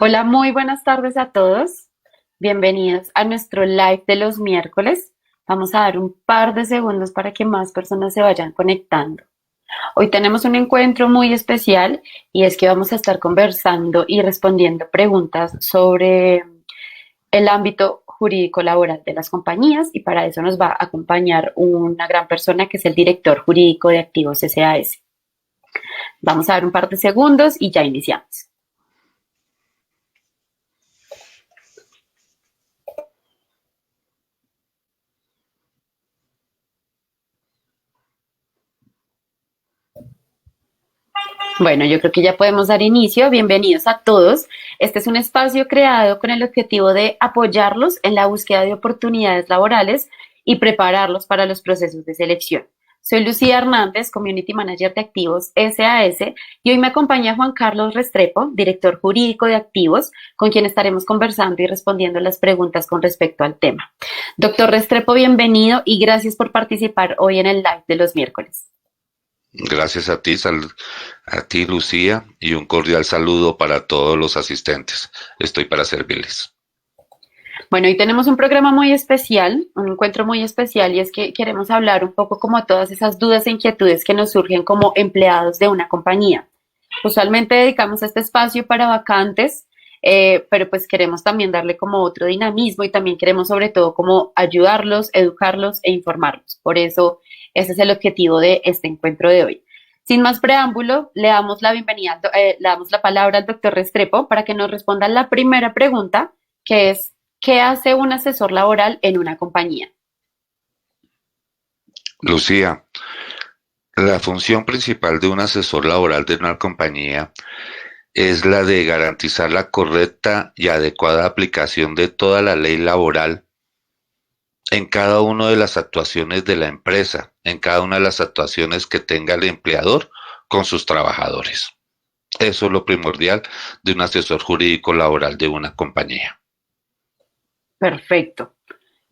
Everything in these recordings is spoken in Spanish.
Hola, muy buenas tardes a todos. Bienvenidos a nuestro live de los miércoles. Vamos a dar un par de segundos para que más personas se vayan conectando. Hoy tenemos un encuentro muy especial y es que vamos a estar conversando y respondiendo preguntas sobre el ámbito jurídico laboral de las compañías y para eso nos va a acompañar una gran persona que es el director jurídico de Activos SAS. Vamos a dar un par de segundos y ya iniciamos. Bueno, yo creo que ya podemos dar inicio. Bienvenidos a todos. Este es un espacio creado con el objetivo de apoyarlos en la búsqueda de oportunidades laborales y prepararlos para los procesos de selección. Soy Lucía Hernández, Community Manager de Activos SAS, y hoy me acompaña Juan Carlos Restrepo, director jurídico de Activos, con quien estaremos conversando y respondiendo las preguntas con respecto al tema. Doctor Restrepo, bienvenido y gracias por participar hoy en el live de los miércoles. Gracias a ti, a ti, Lucía, y un cordial saludo para todos los asistentes. Estoy para servirles. Bueno, hoy tenemos un programa muy especial, un encuentro muy especial, y es que queremos hablar un poco como todas esas dudas e inquietudes que nos surgen como empleados de una compañía. Usualmente dedicamos este espacio para vacantes, pero pues queremos también darle como otro dinamismo y también queremos sobre todo como ayudarlos, educarlos e informarlos. Por eso ese es el objetivo de este encuentro de hoy. Sin más preámbulo, le damos la bienvenida, le damos la palabra al doctor Restrepo para que nos responda la primera pregunta, que es, ¿qué hace un asesor laboral en una compañía? Lucía, la función principal de un asesor laboral de una compañía es la de garantizar la correcta y adecuada aplicación de toda la ley laboral en cada una de las actuaciones de la empresa, en cada una de las actuaciones que tenga el empleador con sus trabajadores. Eso es lo primordial de un asesor jurídico laboral de una compañía. Perfecto.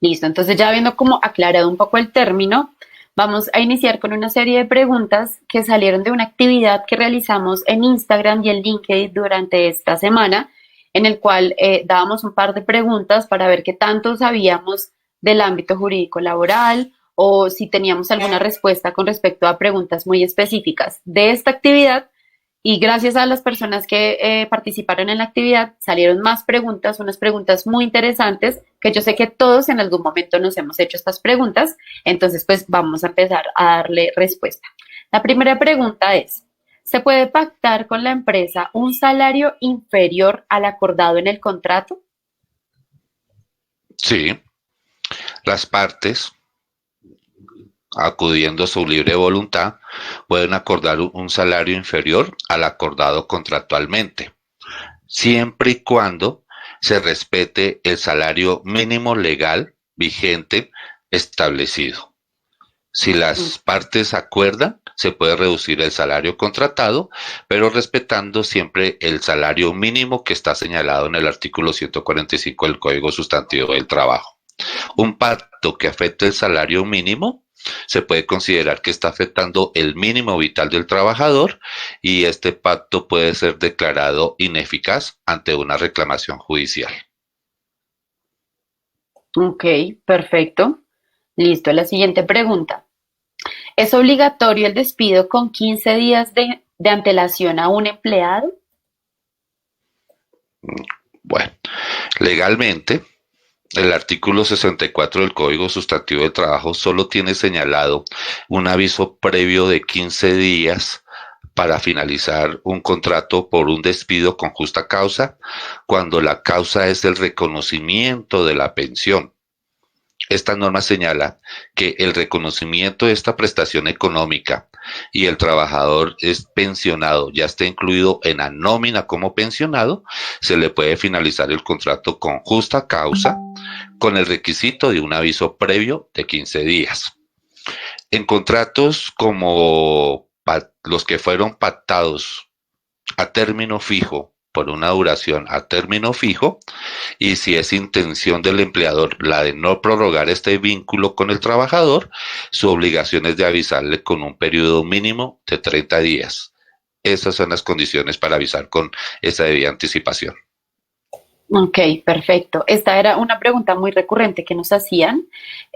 Listo. Entonces, ya habiendo como aclarado un poco el término, vamos a iniciar con una serie de preguntas que salieron de una actividad que realizamos en Instagram y en LinkedIn durante esta semana, en el cual dábamos un par de preguntas para ver qué tanto sabíamos del ámbito jurídico laboral o si teníamos alguna respuesta con respecto a preguntas muy específicas de esta actividad. Y gracias a las personas que participaron en la actividad, salieron más preguntas, unas preguntas muy interesantes, que yo sé que todos en algún momento nos hemos hecho estas preguntas, entonces pues vamos a empezar a darle respuesta. La primera pregunta es, ¿se puede pactar con la empresa un salario inferior al acordado en el contrato? Sí, las partes, acudiendo a su libre voluntad, pueden acordar un salario inferior al acordado contractualmente, siempre y cuando se respete el salario mínimo legal vigente establecido. Si las partes acuerdan, se puede reducir el salario contratado, pero respetando siempre el salario mínimo que está señalado en el artículo 145 del Código Sustantivo del Trabajo. Un pacto que afecte el salario mínimo se puede considerar que está afectando el mínimo vital del trabajador y este pacto puede ser declarado ineficaz ante una reclamación judicial. Ok, perfecto. Listo, la siguiente pregunta. ¿Es obligatorio el despido con 15 días de antelación a un empleado? Bueno, legalmente, el artículo 64 del Código Sustantivo del Trabajo solo tiene señalado un aviso previo de 15 días para finalizar un contrato por un despido con justa causa, cuando la causa es el reconocimiento de la pensión. Esta norma señala que el reconocimiento de esta prestación económica y el trabajador es pensionado, ya esté incluido en la nómina como pensionado, se le puede finalizar el contrato con justa causa con el requisito de un aviso previo de 15 días. En contratos como los que fueron pactados a término fijo por una duración a término fijo, y si es intención del empleador la de no prorrogar este vínculo con el trabajador, su obligación es de avisarle con un periodo mínimo de 30 días. Esas son las condiciones para avisar con esa debida anticipación. Ok, perfecto. Esta era una pregunta muy recurrente que nos hacían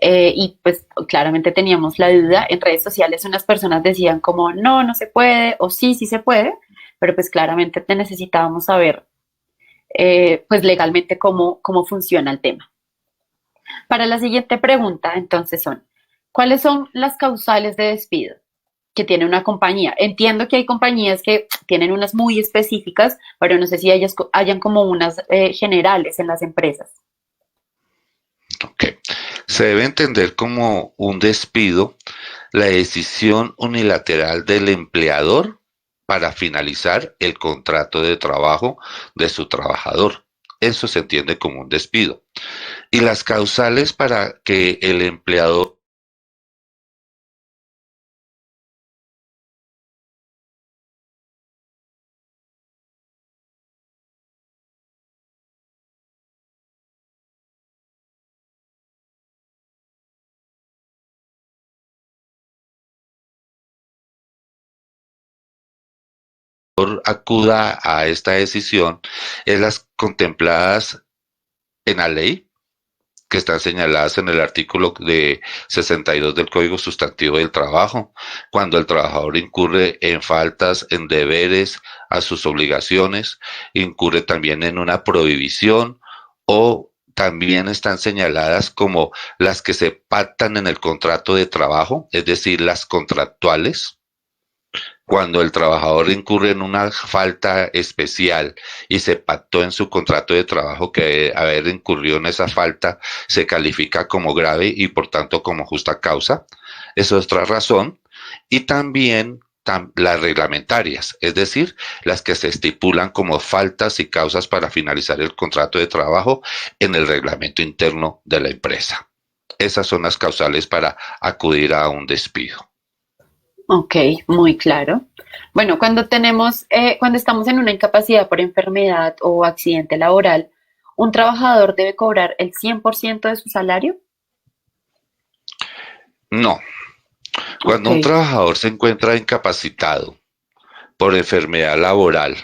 y pues claramente teníamos la duda. En redes sociales unas personas decían como no, no se puede o sí, sí se puede, pero pues claramente te necesitábamos saber pues legalmente cómo funciona el tema. Para la siguiente pregunta, entonces son, ¿cuáles son las causales de despido que tiene una compañía? Entiendo que hay compañías que tienen unas muy específicas, pero no sé si ellas hayan como unas generales en las empresas. Ok. Se debe entender como un despido la decisión unilateral del empleador para finalizar el contrato de trabajo de su trabajador. Eso se entiende como un despido. Y las causales para que el empleador acuda a esta decisión es las contempladas en la ley, que están señaladas en el artículo de 62 del Código Sustantivo del Trabajo, cuando el trabajador incurre en faltas, en deberes a sus obligaciones, incurre también en una prohibición o también están señaladas como las que se pactan en el contrato de trabajo, es decir, las contractuales, cuando el trabajador incurre en una falta especial y se pactó en su contrato de trabajo que haber incurrido en esa falta se califica como grave y por tanto como justa causa. Eso es otra razón. Y también las reglamentarias, es decir, las que se estipulan como faltas y causas para finalizar el contrato de trabajo en el reglamento interno de la empresa. Esas son las causales para acudir a un despido. Ok, muy claro. Bueno, cuando estamos en una incapacidad por enfermedad o accidente laboral, ¿un trabajador debe cobrar el 100% de su salario? No, Ok, cuando un trabajador se encuentra incapacitado por enfermedad laboral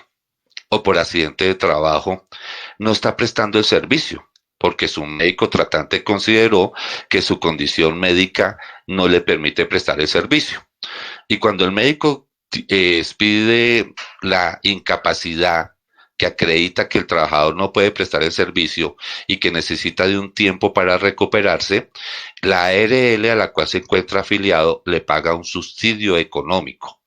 o por accidente de trabajo, no está prestando el servicio porque su médico tratante consideró que su condición médica no le permite prestar el servicio. Y cuando el médico pide la incapacidad que acredita que el trabajador no puede prestar el servicio y que necesita de un tiempo para recuperarse, la ARL a la cual se encuentra afiliado le paga un subsidio económico.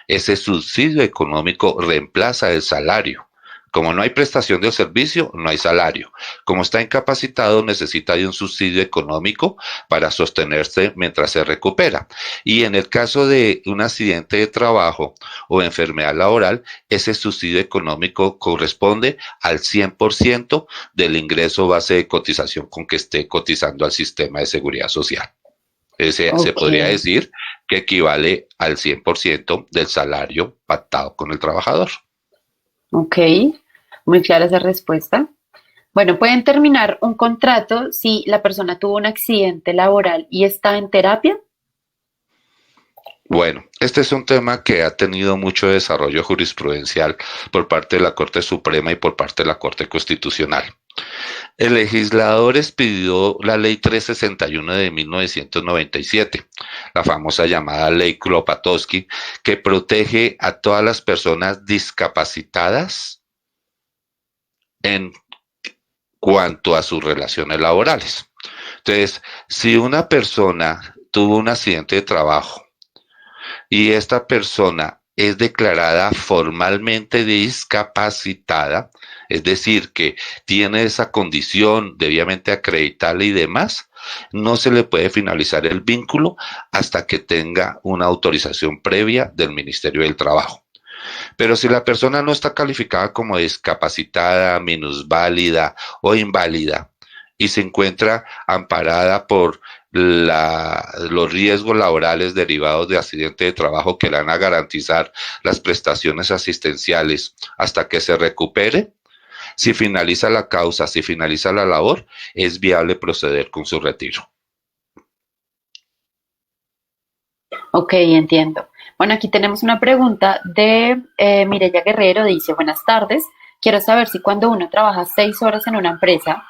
Ese subsidio económico reemplaza el salario. Como no hay prestación de servicio, no hay salario. Como está incapacitado, necesita de un subsidio económico para sostenerse mientras se recupera. Y en el caso de un accidente de trabajo o enfermedad laboral, ese subsidio económico corresponde al 100% del ingreso base de cotización con que esté cotizando al sistema de seguridad social. Se ok, podría decir que equivale al 100% del salario pactado con el trabajador. ok. Muy clara esa respuesta. Bueno, pueden terminar un contrato si la persona tuvo un accidente laboral y está en terapia. Bueno, este es un tema que ha tenido mucho desarrollo jurisprudencial por parte de la Corte Suprema y por parte de la Corte Constitucional. El legislador expidió la Ley 361 de 1997, la famosa llamada Ley Klopatowski, que protege a todas las personas discapacitadas en cuanto a sus relaciones laborales. Entonces, si una persona tuvo un accidente de trabajo y esta persona es declarada formalmente discapacitada, es decir, que tiene esa condición debidamente acreditada y demás, no se le puede finalizar el vínculo hasta que tenga una autorización previa del Ministerio del Trabajo. Pero si la persona no está calificada como discapacitada, minusválida o inválida y se encuentra amparada por los riesgos laborales derivados de accidente de trabajo que le van a garantizar las prestaciones asistenciales hasta que se recupere, si finaliza la causa, si finaliza la labor, es viable proceder con su retiro. Ok, entiendo. Bueno, aquí tenemos una pregunta de Mireya Guerrero. Dice, buenas tardes. Quiero saber si cuando uno trabaja 6 horas en una empresa,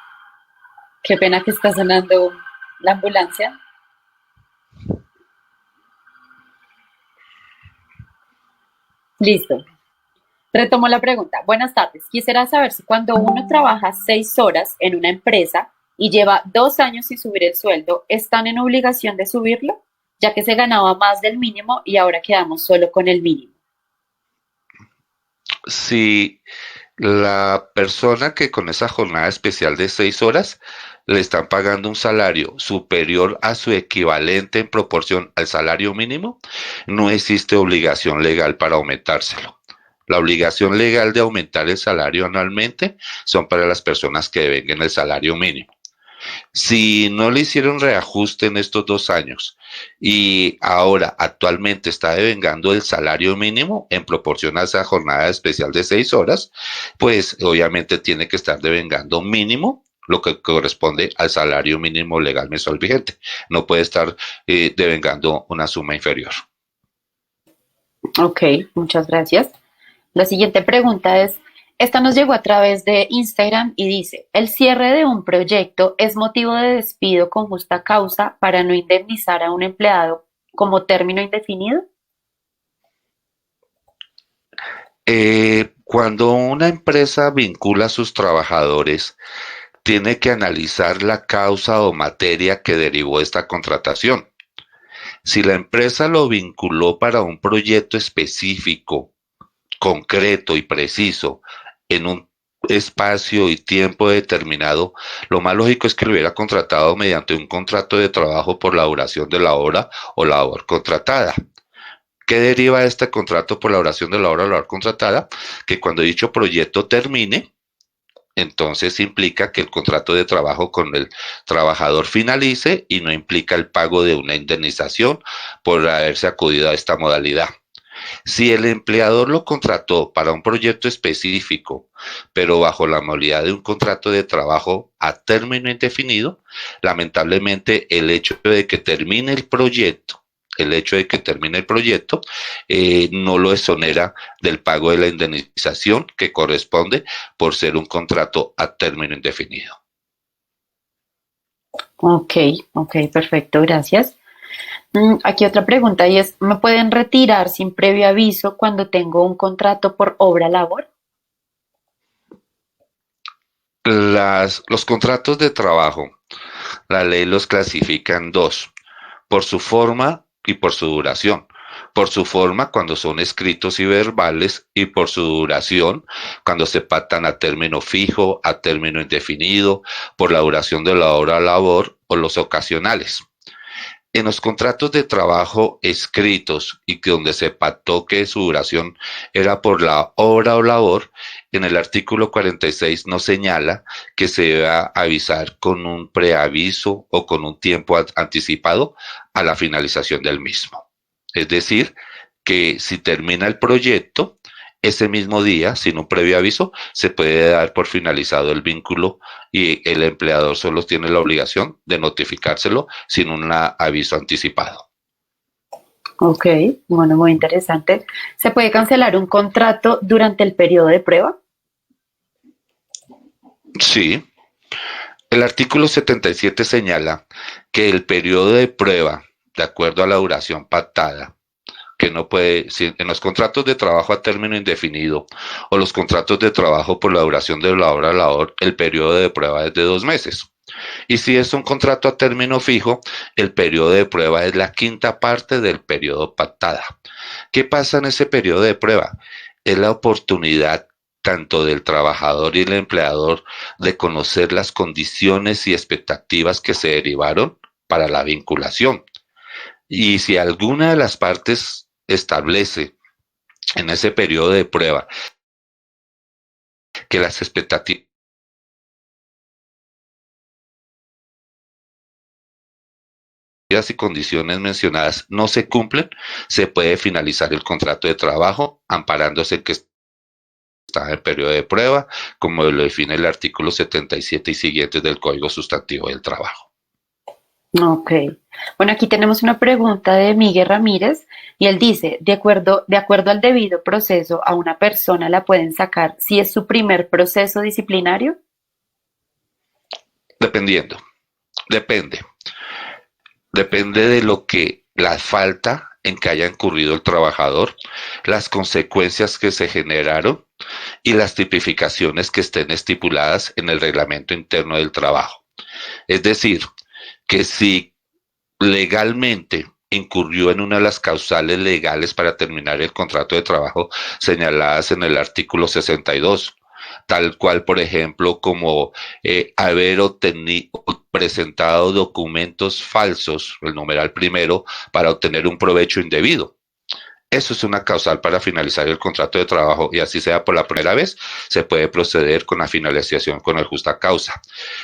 qué pena que está sonando la ambulancia. Listo. Retomo la pregunta. Buenas tardes. Quisiera saber si cuando uno trabaja 6 horas en una empresa y lleva 2 años sin subir el sueldo, ¿están en obligación de subirlo? Ya que se ganaba más del mínimo y ahora quedamos solo con el mínimo. Si la persona que con esa jornada especial de 6 horas le están pagando un salario superior a su equivalente en proporción al salario mínimo, no existe obligación legal para aumentárselo. La obligación legal de aumentar el salario anualmente son para las personas que devenguen el salario mínimo. Si no le hicieron reajuste en estos 2 años y ahora actualmente está devengando el salario mínimo en proporción a esa jornada especial de 6 horas, pues obviamente tiene que estar devengando mínimo lo que corresponde al salario mínimo legal mensual vigente. No puede estar devengando una suma inferior. Ok, muchas gracias. La siguiente pregunta es, esta nos llegó a través de Instagram y dice, ¿el cierre de un proyecto es motivo de despido con justa causa para no indemnizar a un empleado como término indefinido? Cuando una empresa vincula a sus trabajadores, tiene que analizar la causa o materia que derivó esta contratación. Si la empresa lo vinculó para un proyecto específico, concreto y preciso, en un espacio y tiempo determinado, lo más lógico es que lo hubiera contratado mediante un contrato de trabajo por la duración de la hora o labor contratada. ¿Qué deriva de este contrato por la duración de la hora o labor contratada? Que cuando dicho proyecto termine, entonces implica que el contrato de trabajo con el trabajador finalice y no implica el pago de una indemnización por haberse acudido a esta modalidad. Si el empleador lo contrató para un proyecto específico, pero bajo la modalidad de un contrato de trabajo a término indefinido, lamentablemente el hecho de que termine el proyecto no lo exonera del pago de la indemnización que corresponde por ser un contrato a término indefinido. Ok, ok, perfecto, gracias. Aquí otra pregunta y es, ¿me pueden retirar sin previo aviso cuando tengo un contrato por obra labor? Los contratos de trabajo, la ley los clasifica en dos: por su forma y por su duración. Por su forma, cuando son escritos y verbales, y por su duración, cuando se pactan a término fijo, a término indefinido, por la duración de la hora labor o los ocasionales. En los contratos de trabajo escritos y que donde se pactó que su duración era por la hora o labor, en el artículo 46 no señala que se deba avisar con un preaviso o con un tiempo anticipado a la finalización del mismo. Es decir, que si termina el proyecto, ese mismo día, sin un previo aviso, se puede dar por finalizado el vínculo y el empleador solo tiene la obligación de notificárselo sin un aviso anticipado. Ok, bueno, muy interesante. ¿Se puede cancelar un contrato durante el periodo de prueba? Sí, el artículo 77 señala que el periodo de prueba, de acuerdo a la duración pactada, que no puede, si en los contratos de trabajo a término indefinido o los contratos de trabajo por la duración de la hora labor, el periodo de prueba es de 2 meses. Y si es un contrato a término fijo, el periodo de prueba es la quinta parte del periodo pactada. ¿Qué pasa en ese periodo de prueba? Es la oportunidad tanto del trabajador y el empleador de conocer las condiciones y expectativas que se derivaron para la vinculación. Y si alguna de las partes establece en ese periodo de prueba que las expectativas y condiciones mencionadas no se cumplen, se puede finalizar el contrato de trabajo amparándose en que está en periodo de prueba, como lo define el artículo 77 y siguientes del Código Sustantivo del Trabajo. Ok. Bueno, aquí tenemos una pregunta de Miguel Ramírez y él dice, de acuerdo al debido proceso, a una persona la pueden sacar si es su primer proceso disciplinario. Dependiendo, depende. Depende de lo que la falta en que haya incurrido el trabajador, las consecuencias que se generaron y las tipificaciones que estén estipuladas en el reglamento interno del trabajo. Es decir, que si legalmente incurrió en una de las causales legales para terminar el contrato de trabajo señaladas en el artículo 62, tal cual, por ejemplo, como haber obtenido, presentado documentos falsos, el numeral primero, para obtener un provecho indebido. Eso es una causal para finalizar el contrato de trabajo y así sea por la primera vez, se puede proceder con la finalización con el justa causa.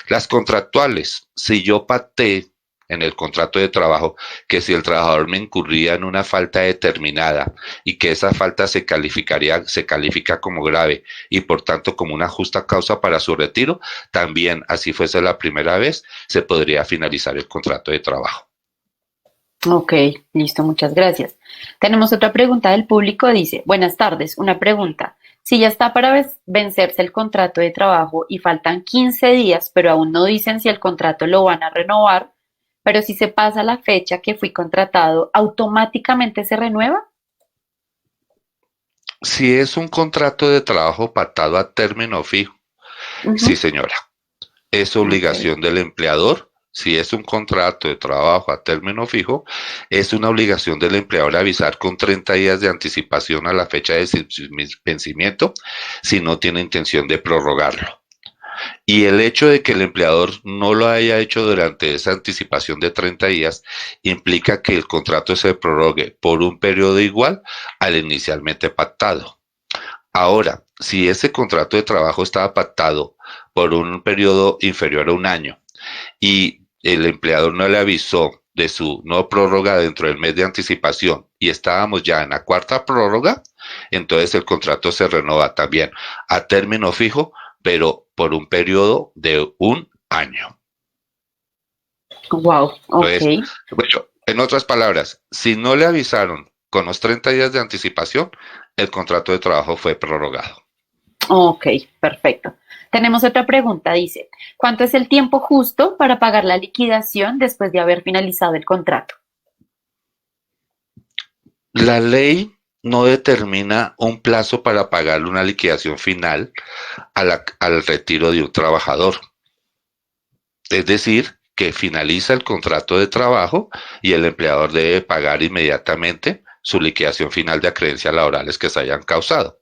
Las contractuales, si yo pacté en el contrato de trabajo que si el trabajador me incurría en una falta determinada y que esa falta se califica como grave y por tanto como una justa causa para su retiro, también así fuese la primera vez, se podría finalizar el contrato de trabajo. Ok, listo, muchas gracias. Tenemos otra pregunta del público, dice, buenas tardes, una pregunta. Si ya está para vencerse el contrato de trabajo y faltan 15 días, pero aún no dicen si el contrato lo van a renovar, pero si se pasa la fecha que fui contratado, ¿automáticamente se renueva? Si es un contrato de trabajo pactado a término fijo, sí Ujú. señora, es Ok, obligación del empleador. Si es un contrato de trabajo a término fijo, es una obligación del empleador avisar con 30 días de anticipación a la fecha de vencimiento si no tiene intención de prorrogarlo. Y el hecho de que el empleador no lo haya hecho durante esa anticipación de 30 días implica que el contrato se prorrogue por un periodo igual al inicialmente pactado. Ahora, si ese contrato de trabajo estaba pactado por un periodo inferior a un año y el empleador no le avisó de su no prórroga dentro del mes de anticipación y estábamos ya en la cuarta prórroga, entonces el contrato se renueva también a término fijo, pero por un periodo de un año. wow, ok, Entonces, bueno, en otras palabras, si no le avisaron con los 30 días de anticipación, el contrato de trabajo fue prorrogado. ok, perfecto. Tenemos otra pregunta, dice, ¿cuánto es el tiempo justo para pagar la liquidación después de haber finalizado el contrato? La ley no determina un plazo para pagar una liquidación final al retiro de un trabajador. Es decir, que finaliza el contrato de trabajo y el empleador debe pagar inmediatamente su liquidación final de acreencias laborales que se hayan causado.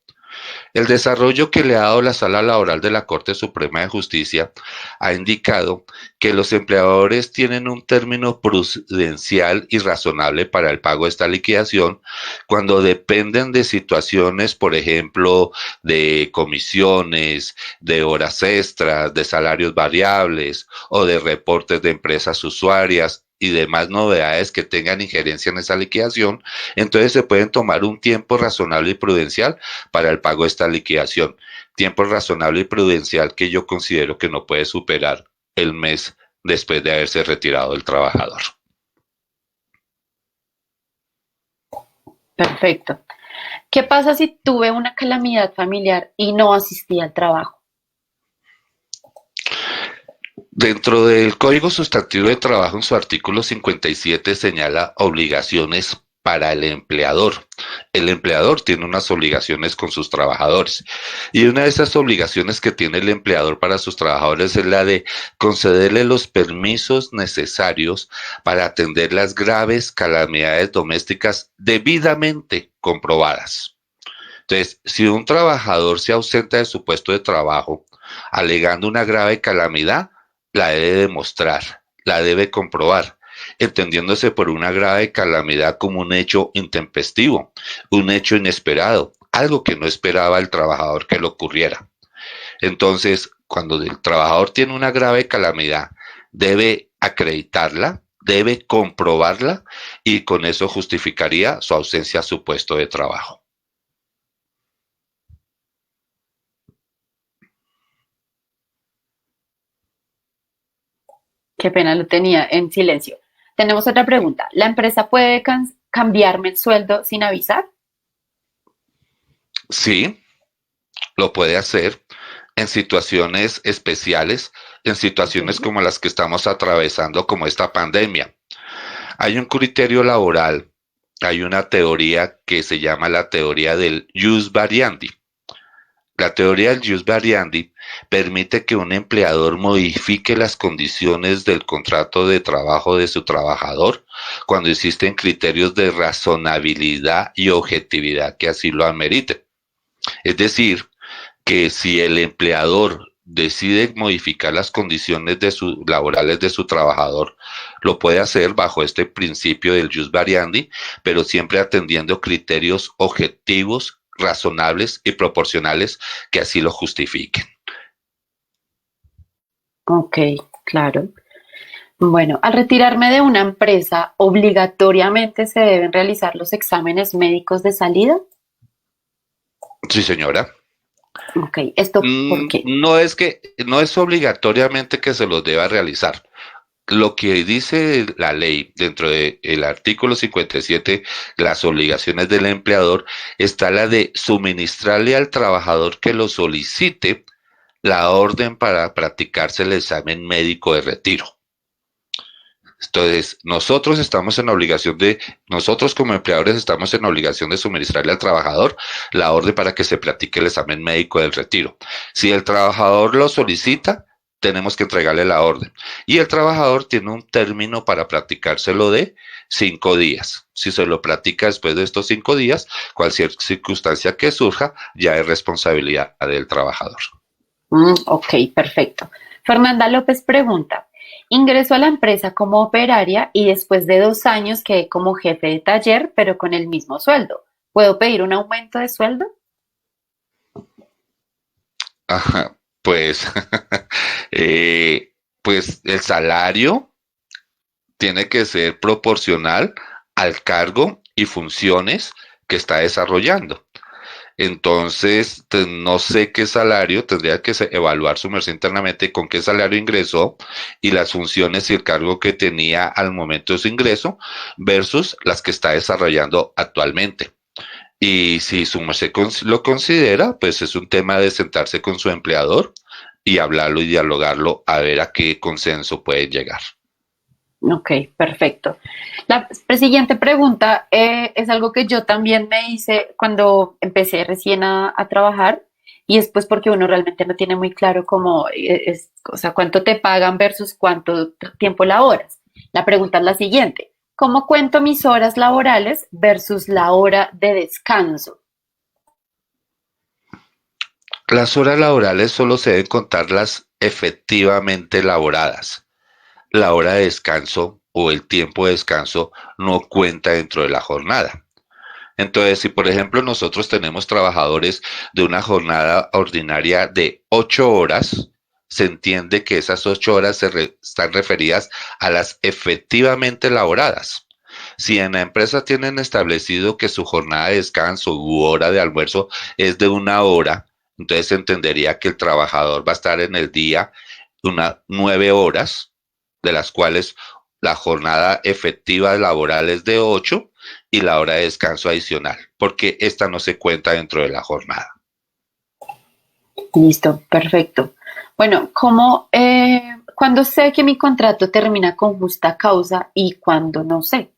El desarrollo que le ha dado la Sala Laboral de la Corte Suprema de Justicia ha indicado que los empleadores tienen un término prudencial y razonable para el pago de esta liquidación cuando dependen de situaciones, por ejemplo, de comisiones, de horas extras, de salarios variables o de reportes de empresas usuarias y demás novedades que tengan injerencia en esa liquidación, entonces se pueden tomar un tiempo razonable y prudencial para el pago de esta liquidación. Tiempo razonable y prudencial que yo considero que no puede superar el mes después de haberse retirado el trabajador. Perfecto. ¿Qué pasa si tuve una calamidad familiar y no asistí al trabajo? Dentro del Código Sustantivo de Trabajo, en su artículo 57, señala obligaciones para el empleador. El empleador tiene unas obligaciones con sus trabajadores. Y una de esas obligaciones que tiene el empleador para sus trabajadores es la de concederle los permisos necesarios para atender las graves calamidades domésticas debidamente comprobadas. Entonces, si un trabajador se ausenta de su puesto de trabajo alegando una grave calamidad, la debe demostrar, la debe comprobar, entendiéndose por una grave calamidad como un hecho intempestivo, un hecho inesperado, algo que no esperaba el trabajador que le ocurriera. Entonces, cuando el trabajador tiene una grave calamidad, debe acreditarla, debe comprobarla y con eso justificaría su ausencia a su puesto de trabajo. Ok, Qué pena, lo tenía en silencio. Tenemos otra pregunta. ¿La empresa puede cambiarme el sueldo sin avisar? Sí, lo puede hacer en situaciones especiales, en Ok. situaciones como las que estamos atravesando, como esta pandemia. Hay un criterio laboral, hay una teoría que se llama la teoría del jus variandi. La teoría del jus variandi permite que un empleador modifique las condiciones del contrato de trabajo de su trabajador cuando existen criterios de razonabilidad y objetividad que así lo ameriten. Es decir, que si el empleador decide modificar las condiciones laborales de su trabajador, lo puede hacer bajo este principio del jus variandi, pero siempre atendiendo criterios objetivos, razonables y proporcionales que así lo justifiquen. Ok, claro. Bueno, al retirarme de una empresa, ¿obligatoriamente se deben realizar los exámenes médicos de salida? Sí, señora. Ok, ¿esto por qué? No es obligatoriamente que se los deba realizar. Lo que dice la ley dentro del artículo 57, las obligaciones del empleador, está la de suministrarle al trabajador que lo solicite la orden para practicarse el examen médico de retiro. Entonces, nosotros como empleadores estamos en obligación de suministrarle al trabajador la orden para que se practique el examen médico del retiro. Si el trabajador lo solicita, tenemos que entregarle la orden. Y el trabajador tiene un término para practicárselo de 5 días. Si se lo practica después de estos 5 días, cualquier circunstancia que surja ya es responsabilidad del trabajador. Ok, perfecto. Fernanda López pregunta, ingresó a la empresa como operaria y después de 2 años quedé como jefe de taller, pero con el mismo sueldo. ¿Puedo pedir un aumento de sueldo? Ajá, pues, pues el salario tiene que ser proporcional al cargo y funciones que está desarrollando. Entonces, no sé qué salario, tendría que evaluar su merced internamente con qué salario ingresó y las funciones y el cargo que tenía al momento de su ingreso versus las que está desarrollando actualmente. Y si su merced lo considera, pues es un tema de sentarse con su empleador y hablarlo y dialogarlo a ver a qué consenso pueden llegar. Ok, perfecto. La siguiente pregunta es algo que yo también me hice cuando empecé recién a trabajar y es pues porque uno realmente no tiene muy claro cómo es, o sea, cuánto te pagan versus cuánto tiempo laboras. La pregunta es la siguiente, ¿cómo cuento mis horas laborales versus la hora de descanso? Las horas laborales solo se deben contar las efectivamente laboradas. La hora de descanso o el tiempo de descanso no cuenta dentro de la jornada. Entonces, si por ejemplo nosotros tenemos trabajadores de una jornada ordinaria de 8 horas, se entiende que esas 8 horas están referidas a las efectivamente laboradas. Si en la empresa tienen establecido que su jornada de descanso u hora de almuerzo es de 1 hora, entonces se entendería que el trabajador va a estar en el día unas 9 horas, de las cuales la jornada efectiva laboral es de 8 y la hora de descanso adicional, porque esta no se cuenta dentro de la jornada. Listo, perfecto. Bueno, cuando sé que mi contrato termina con justa causa y cuando no sé?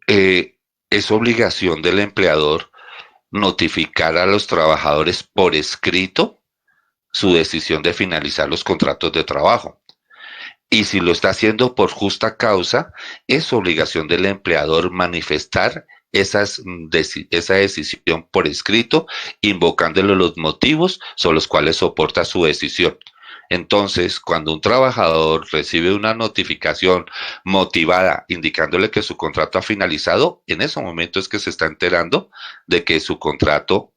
Es obligación del empleador notificar a los trabajadores por escrito su decisión de finalizar los contratos de trabajo. Y si lo está haciendo por justa causa, es obligación del empleador manifestar esa decisión por escrito, invocándole los motivos sobre los cuales soporta su decisión. Entonces, cuando un trabajador recibe una notificación motivada indicándole que su contrato ha finalizado, en ese momento es que se está enterando de que su contrato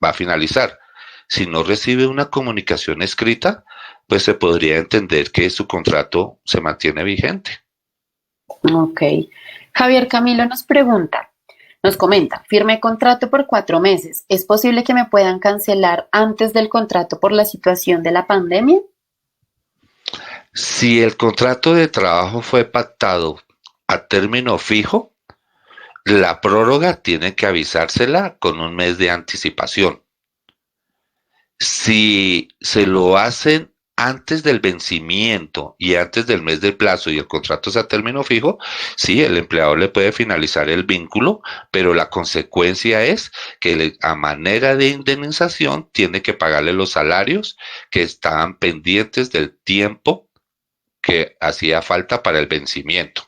va a finalizar. Si no recibe una comunicación escrita, pues se podría entender que su contrato se mantiene vigente. Ok. Javier Camilo nos comenta, firmé contrato por 4 meses. ¿Es posible que me puedan cancelar antes del contrato por la situación de la pandemia? Si el contrato de trabajo fue pactado a término fijo, la prórroga tiene que avisársela con un mes de anticipación. Si se lo hacen antes del vencimiento y antes del mes de plazo y el contrato es a término fijo, sí, el empleador le puede finalizar el vínculo, pero la consecuencia es que a manera de indemnización tiene que pagarle los salarios que estaban pendientes del tiempo que hacía falta para el vencimiento.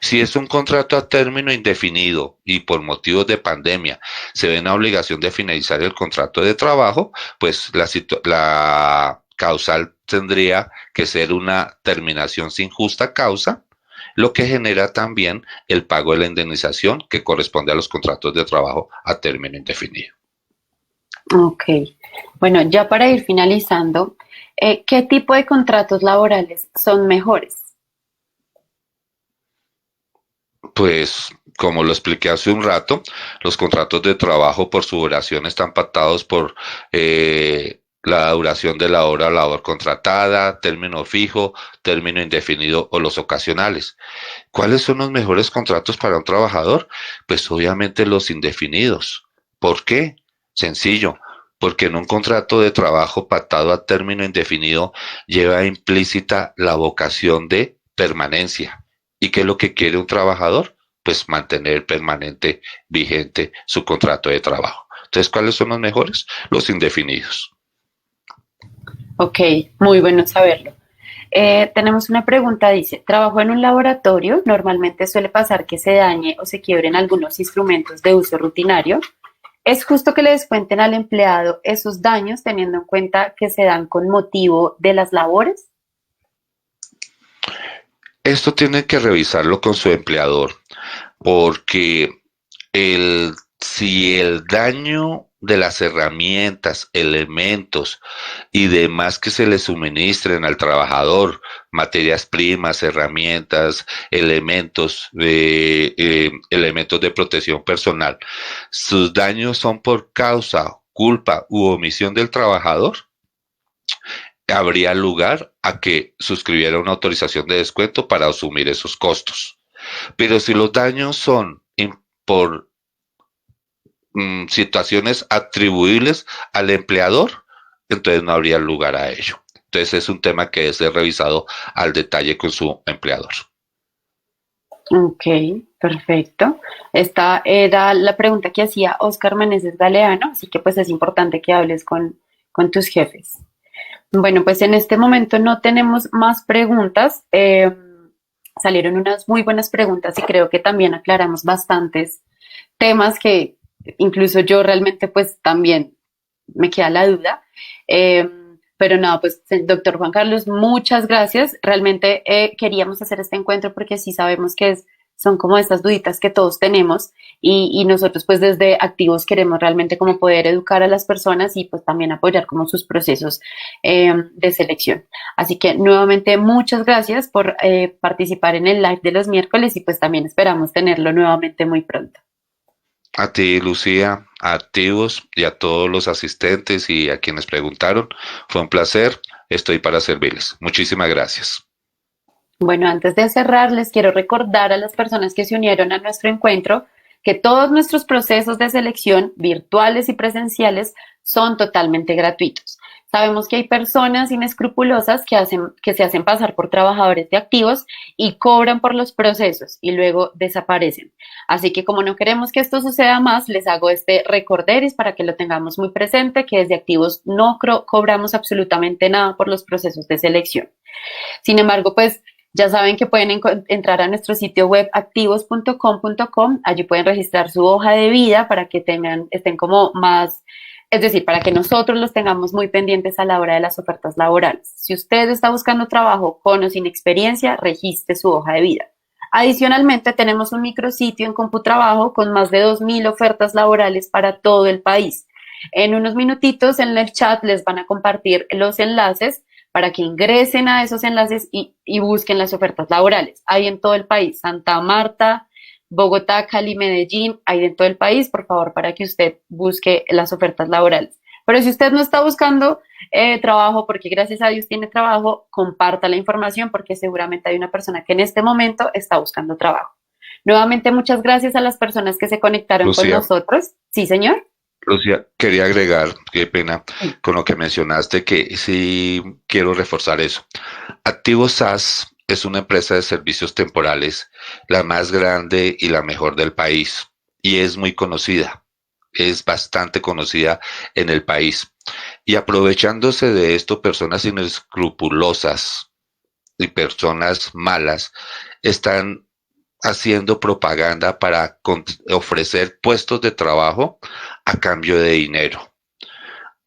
Si es un contrato a término indefinido y por motivos de pandemia se ve en la obligación de finalizar el contrato de trabajo, pues la causal tendría que ser una terminación sin justa causa, lo que genera también el pago de la indemnización que corresponde a los contratos de trabajo a término indefinido. Ok. Bueno, ya para ir finalizando, ¿qué tipo de contratos laborales son mejores? Pues, como lo expliqué hace un rato, los contratos de trabajo por su duración están pactados por la duración de la hora labor contratada, término fijo, término indefinido o los ocasionales. ¿Cuáles son los mejores contratos para un trabajador? Pues obviamente los indefinidos. ¿Por qué? Sencillo, porque en un contrato de trabajo pactado a término indefinido lleva implícita la vocación de permanencia. ¿Y qué es lo que quiere un trabajador? Pues mantener permanente, vigente su contrato de trabajo. Entonces, ¿cuáles son los mejores? Los indefinidos. Ok, muy bueno saberlo. Tenemos una pregunta, dice, trabajo en un laboratorio, normalmente suele pasar que se dañe o se quiebren algunos instrumentos de uso rutinario. ¿Es justo que le descuenten al empleado esos daños teniendo en cuenta que se dan con motivo de las labores? Esto tiene que revisarlo con su empleador, porque si el daño de las herramientas, elementos y demás que se le suministren al trabajador, materias primas, herramientas, elementos de protección personal, sus daños son por causa, culpa u omisión del trabajador, habría lugar a que suscribiera una autorización de descuento para asumir esos costos. Pero si los daños son por situaciones atribuibles al empleador, entonces no habría lugar a ello. Entonces es un tema que debe ser revisado al detalle con su empleador. Ok, perfecto. Esta era la pregunta que hacía Oscar Meneses Galeano, así que pues es importante que hables con tus jefes. Bueno, pues en este momento no tenemos más preguntas. Salieron unas muy buenas preguntas y creo que también aclaramos bastantes temas que incluso yo realmente pues también me queda la duda. Eh, pero no, pues doctor Juan Carlos, muchas gracias. Realmente queríamos hacer este encuentro porque sí sabemos que son como estas duditas que todos tenemos y nosotros pues desde Activos queremos realmente como poder educar a las personas y pues también apoyar como sus procesos de selección. Así que nuevamente muchas gracias por participar en el live de los miércoles y pues también esperamos tenerlo nuevamente muy pronto. A ti, Lucía, a Activos y a todos los asistentes y a quienes preguntaron, fue un placer. Estoy para servirles. Muchísimas gracias. Bueno, antes de cerrar, les quiero recordar a las personas que se unieron a nuestro encuentro que todos nuestros procesos de selección, virtuales y presenciales, son totalmente gratuitos. Sabemos que hay personas inescrupulosas que se hacen pasar por trabajadores de Activos y cobran por los procesos y luego desaparecen. Así que como no queremos que esto suceda más, les hago este recorderis para que lo tengamos muy presente, que desde Activos no cobramos absolutamente nada por los procesos de selección. Sin embargo, pues ya saben que pueden entrar a nuestro sitio web activos.com.com, allí pueden registrar su hoja de vida para que estén como más, es decir, para que nosotros los tengamos muy pendientes a la hora de las ofertas laborales. Si usted está buscando trabajo con o sin experiencia, registre su hoja de vida. Adicionalmente, tenemos un micrositio en CompuTrabajo con más de 2.000 ofertas laborales para todo el país. En unos minutitos en el chat les van a compartir los enlaces para que ingresen a esos enlaces y busquen las ofertas laborales. Hay en todo el país, Santa Marta, Bogotá, Cali, Medellín, hay en todo el país, por favor, para que usted busque las ofertas laborales. Pero si usted no está buscando trabajo, porque gracias a Dios tiene trabajo, comparta la información porque seguramente hay una persona que en este momento está buscando trabajo. Nuevamente, muchas gracias a las personas que se conectaron con Lucía, nosotros. Sí, señor. Lucía, quería agregar, qué pena, Sí. con lo que mencionaste, que sí quiero reforzar eso. Activo SAS es una empresa de servicios temporales, la más grande y la mejor del país, y es muy conocida, es bastante conocida en el país. Y aprovechándose de esto, personas inescrupulosas y personas malas están haciendo propaganda para ofrecer puestos de trabajo a cambio de dinero.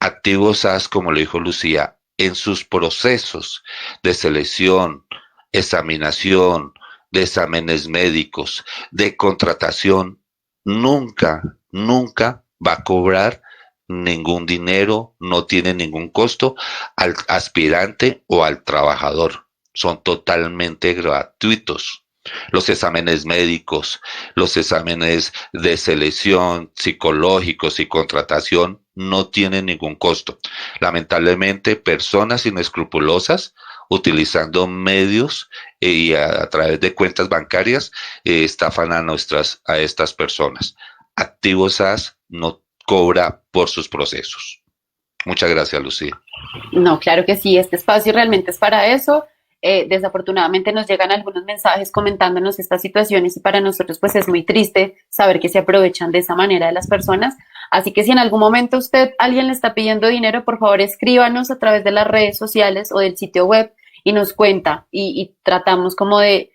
Activos SAS, como lo dijo Lucía, en sus procesos de selección, examinación, de exámenes médicos, de contratación, nunca va a cobrar ningún dinero, no tiene ningún costo al aspirante o al trabajador. Son totalmente gratuitos. Los exámenes médicos, los exámenes de selección, psicológicos y contratación no tienen ningún costo. Lamentablemente, personas inescrupulosas utilizando medios y a través de cuentas bancarias estafan a estas personas. Activos SAS no cobra por sus procesos. Muchas gracias, Lucía. No, claro que sí, este espacio realmente es para eso. Desafortunadamente nos llegan algunos mensajes comentándonos estas situaciones y para nosotros pues es muy triste saber que se aprovechan de esa manera de las personas. Así que si en algún momento alguien le está pidiendo dinero, por favor escríbanos a través de las redes sociales o del sitio web y nos cuenta y tratamos como de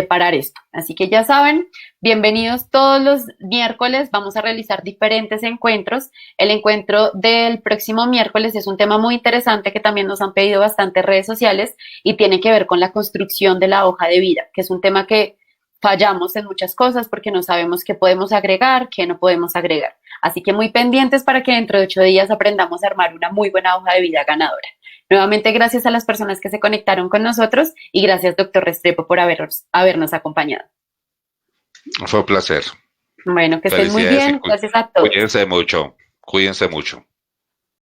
parar esto. Así que ya saben, bienvenidos todos los miércoles, vamos a realizar diferentes encuentros. El encuentro del próximo miércoles es un tema muy interesante que también nos han pedido bastantes redes sociales y tiene que ver con la construcción de la hoja de vida, que es un tema que fallamos en muchas cosas porque no sabemos qué podemos agregar, qué no podemos agregar. Así que muy pendientes para que dentro de 8 días aprendamos a armar una muy buena hoja de vida ganadora. Nuevamente, gracias a las personas que se conectaron con nosotros y gracias, doctor Restrepo, por habernos acompañado. Fue un placer. Bueno, que estén muy Felicidades y bien. Gracias a todos. cuídense mucho. Cuídense mucho.